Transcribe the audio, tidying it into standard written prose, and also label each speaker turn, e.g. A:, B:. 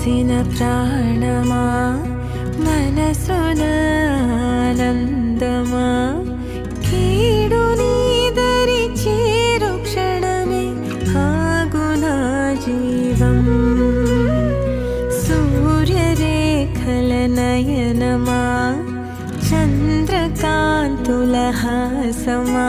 A: కలిసిన ప్రాణమా మనసున ఆనందమా కీడు నీదరి చేరు క్షణమే ఆగునా జీవం సూర్యరేఖల నయనమా చంద్రకాంతుల హాసమా